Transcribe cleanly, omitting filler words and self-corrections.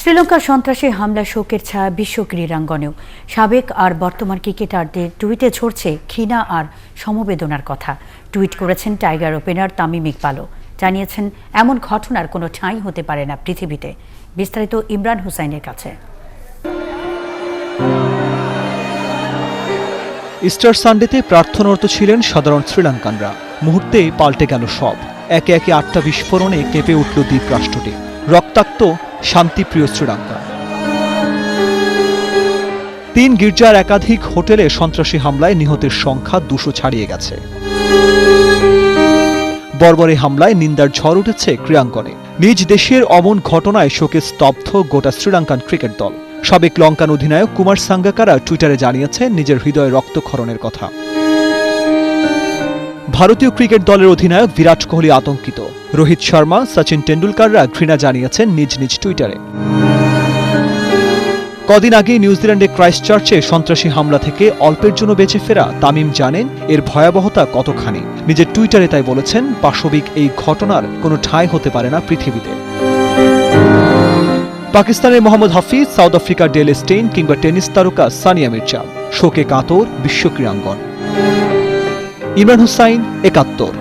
শ্রীলঙ্কার সন্ত্রাসী হামলা শোকের ছায়া বিশ্ব ক্রীড়াঙ্গনেও। সাবেক আর বর্তমান ক্রিকেটারদের টুইটে ঝরছে ঘৃণা আর সমবেদনার কথা। টুইট করেছেন টাইগার ওপেনার তামিম ইকবালও। জানিয়েছেন এমন ঘটনার কোনো ঠাঁই হতে পারে না পৃথিবীতে। বিস্তারিত ইমরান হুসাইনের কাছে। ইস্টার সানডেতে প্রার্থনারত ছিলেন সাধারণ শ্রীলঙ্কানরা। মুহূর্তেই পাল্টে গেল সব। একে একে 8টা বিস্ফোরণে কেঁপে উঠল দ্বীপ রাষ্ট্রটি। রক্তাক্ত শান্তিপ্রিয় শ্রীলঙ্কা। 3 গির্জার একাধিক হোটেলে সন্ত্রাসী হামলায় নিহতের সংখ্যা 200 ছাড়িয়ে গেছে। বর্বরে হামলায় নিন্দার ঝড় উঠেছে ক্রীড়াঙ্গনে। নিজ দেশের অমন ঘটনায় শোকে স্তব্ধ গোটা শ্রীলঙ্কান ক্রিকেট দল। সাবেক লঙ্কান অধিনায়ক কুমার সাঙ্গাকারা টুইটারে জানিয়েছেন নিজের হৃদয়ে রক্তক্ষরণের কথা। ভারতীয় ক্রিকেট দলের অধিনায়ক বিরাট কোহলি আতঙ্কিত। রোহিত শর্মা, সচিন টেন্ডুলকাররা ঘৃণা জানিয়েছেন নিজ নিজ টুইটারে। কদিন আগে নিউজিল্যান্ডে ক্রাইস্টচার্চে সন্ত্রাসী হামলা থেকে অল্পের জন্য বেঁচে ফেরা তামিম জানেন এর ভয়াবহতা কতখানি। নিজের টুইটারে তাই বলেছেন, পাশবিক এই ঘটনার কোনো ঠাঁই হতে পারে না পৃথিবীতে। পাকিস্তানের মোহাম্মদ হাফিজ, সাউথ আফ্রিকার ডেল স্টেইন কিংবা টেনিস তারকা সানিয়া মির্জা। শোকে কাতর বিশ্ব ক্রীড়াঙ্গন। ইমরান হুসাইন, 71।